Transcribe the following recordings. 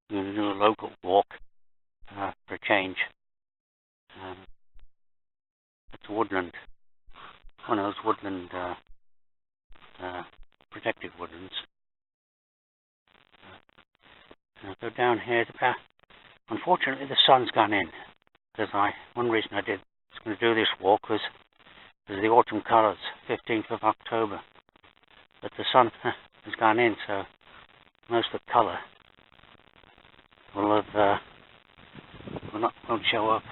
I'm going to do a local walk for a change. It's woodland. One of those woodland, protected woodlands. I'll go down here. Unfortunately, the sun's gone in. Because one reason I was going to do this walk was the autumn colours, 15th of October. But the sun has gone in, so most of the colour won't show up.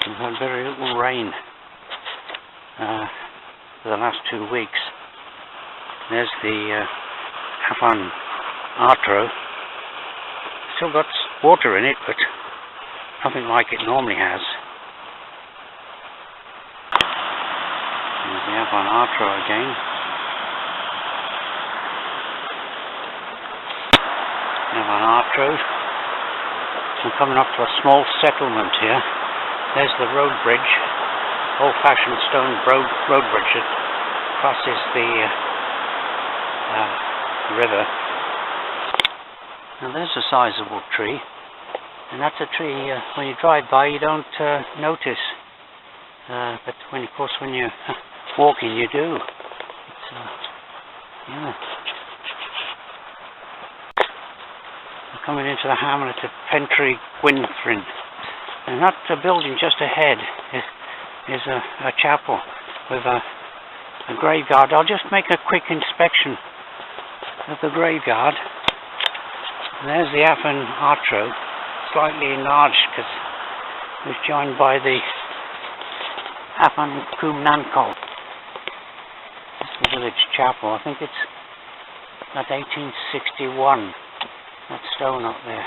We've had very little rain for the last 2 weeks. There's the Afon Artro. Still got water in it, but nothing like it normally has. There's the Afon Artro again. Afon Artro. I'm coming up to a small settlement here. There's the road bridge, old-fashioned stone road bridge that crosses the river. Now there's a sizable tree, and that's a tree when you drive by you don't notice, but when you're walking you do. Yeah. We're coming into the hamlet of Pentre Gwynfryn, and that building just ahead is a chapel with a graveyard. I'll just make a quick inspection of the graveyard. There's the Afon Artro, slightly enlarged because it was joined by the Afon Nankol. That's the village chapel. I think it's at 1861. That stone up there.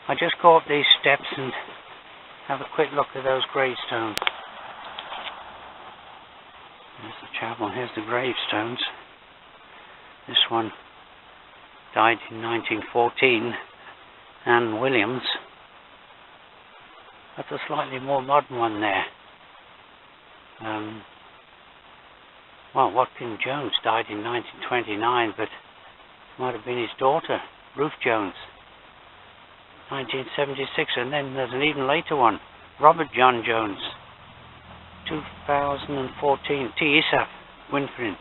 I just go up these steps and have a quick look at those gravestones. There's the chapel. Here's the gravestones. This one died in 1914, Anne Williams. That's a slightly more modern one there. Watkin Jones died in 1929, but it might have been his daughter, Ruth Jones, 1976, and then there's an even later one, Robert John Jones, 2014, T. Isaf Gwynfryn.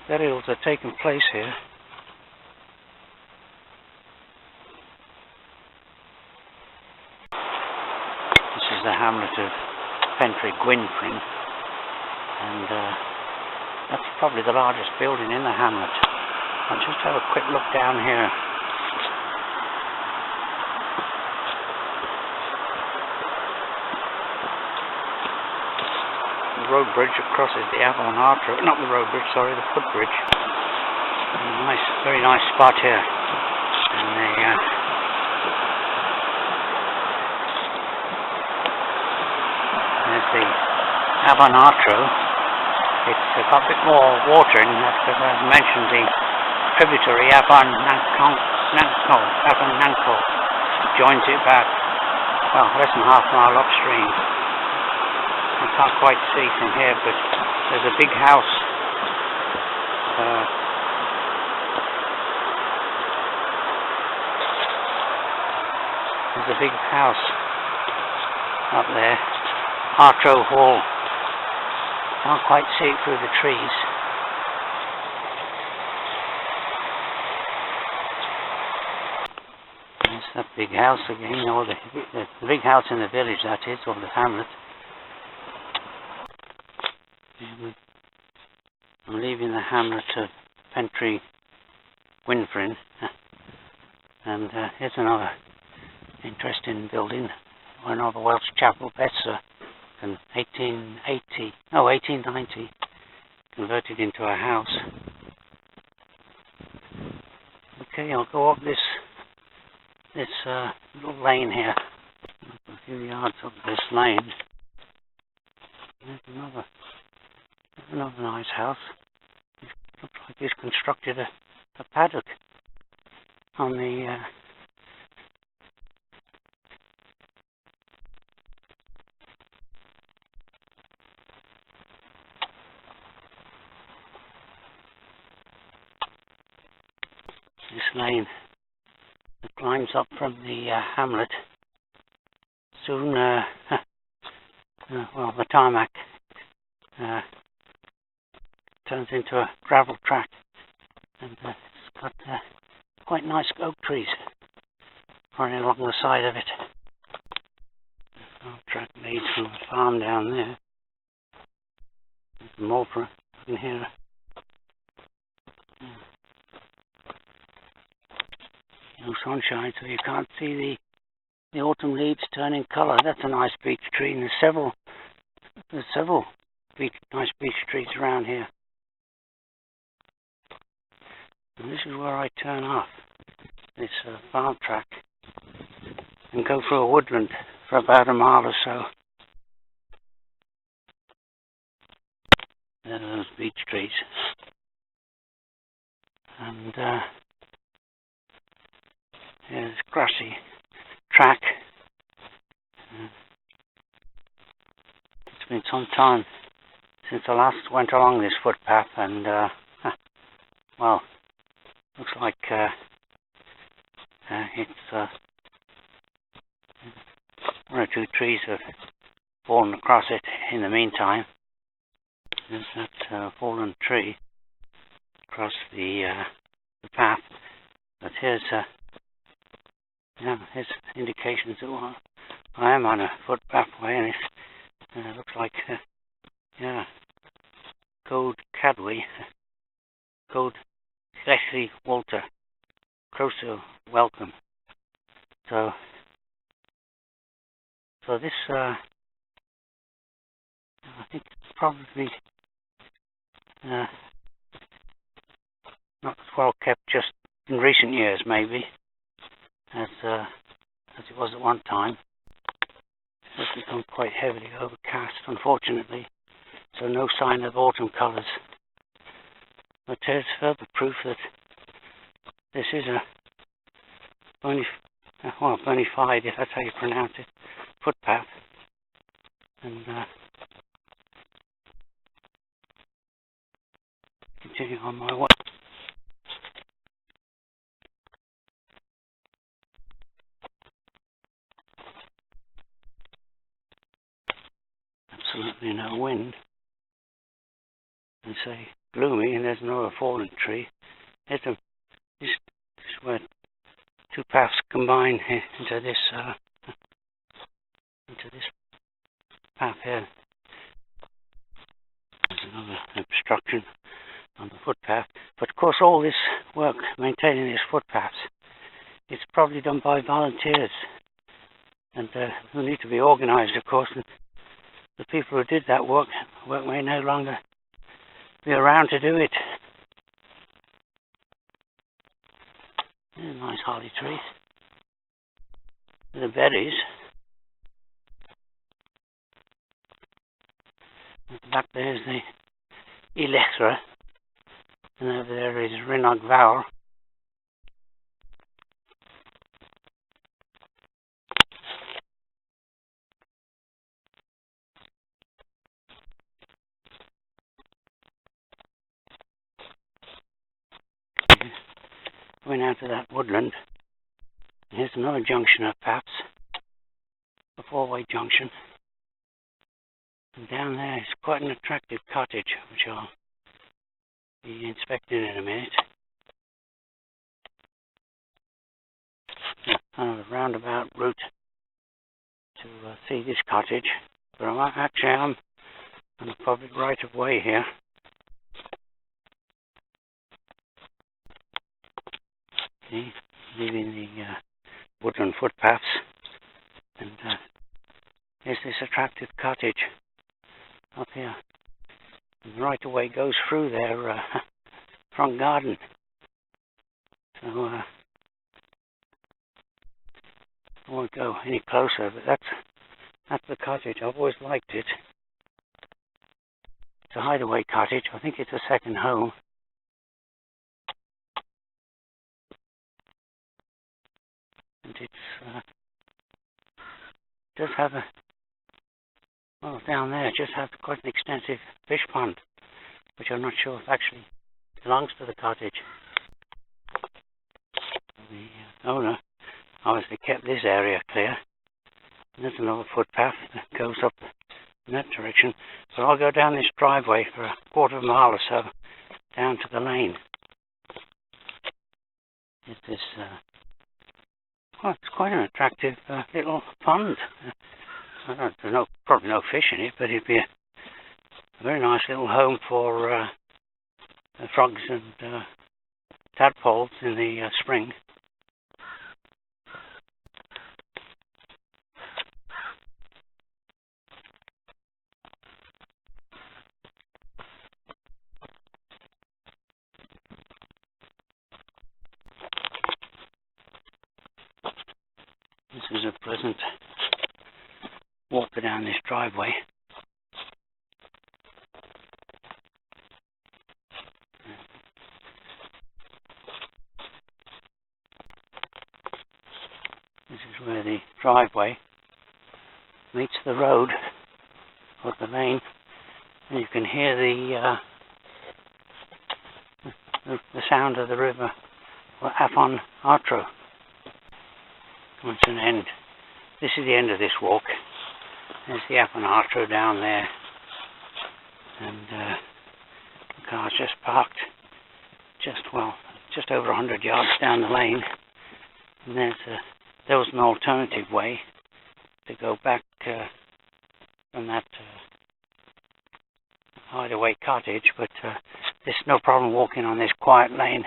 Burials are taking place here. This is the hamlet of Pentre Gwynfryn, and that's probably the largest building in the hamlet. I'll just have a quick look down here. The road bridge that crosses the Afon Artro, not the road bridge, sorry, the footbridge. Very nice spot here. And there's the Afon Artro. It's got a bit more water in that because I've mentioned the tributary Afon Nankol joins it back, less than half a mile upstream. I can't quite see from here, but there's a big house. There's a big house up there, Artro Hall. Can't quite see it through the trees. There's that big house again, or the big house in the village, that is, or the hamlet. I'm leaving the hamlet of Pentre Gwynfryn, and here's another interesting building, one of the Welsh chapel, Betsa, in 1890, converted into a house. Okay, I'll go up this little lane here, a few yards up this lane. There's another nice house. It looks like he's constructed a paddock on the this lane that climbs up from the hamlet. Soon, well, the tarmac turns into a gravel track, and it's got quite nice oak trees running along the side of it. Our track leads from a farm down there. There's the mulberry in here. No sunshine, so you can't see the autumn leaves turning colour. That's a nice beech tree, and there's several nice beech trees around here. And this is where I turn off this farm track and go through a woodland for about a mile or so. There are those beech trees. And there's a grassy track. It's been some time since I last went along this footpath, and well, looks like it's one or two trees have fallen across it in the meantime. There's that fallen tree across the path, but here's indications that I am on a footpathway, and it looks like Code Cadwy, Code Leslie Walter, Closer Welcome. So this I think it's probably not as well kept just in recent years, maybe, as it was at one time. It's become quite heavily overcast, unfortunately, so no sign of autumn colours. But there's further proof that this is a bona fide, if that's how you pronounce it, footpath. And continue on my way. Absolutely no wind. They say gloomy, and there's another fallen tree. This is where two paths combine into this path here. There's another obstruction on the footpath. But of course, all this work maintaining these footpaths, it's probably done by volunteers, and who need to be organised, of course. And the people who did that work may no longer be around to do it. There's a nice holly tree. The berries. Back there's the Elethra, and over there is Rhinog Vowel. Going out to that woodland. Here's another junction of paths, a four-way junction. And down there is quite an attractive cottage, which I'll be inspecting in a minute. Kind of a roundabout route to see this cottage, but I'm on the public right of way here. See, leaving the woodland footpaths, and there's this attractive cottage up here. And the right of way goes through their front garden. So I won't go any closer, but that's the cottage. I've always liked it. It's a hideaway cottage. I think it's a second home. And it's does have down there it just has quite an extensive fish pond, which I'm not sure if actually belongs to the cottage. owner obviously kept this area clear. And there's another footpath that goes up in that direction. So I'll go down this driveway for a quarter of a mile or so down to the lane. It's this, well, it's quite an attractive little pond. There's probably no fish in it, but it'd be a very nice little home for frogs and tadpoles in the spring. This is a pleasant walk down this driveway. This is where the driveway meets the road or the lane, and you can hear the sound of the river, or Afon Artro. Comes to an end. This is the end of this walk. There's the Afon Artro down there, and the car's just parked just over 100 yards down the lane. And there was an alternative way to go back from that hideaway cottage, but there's no problem walking on this quiet lane.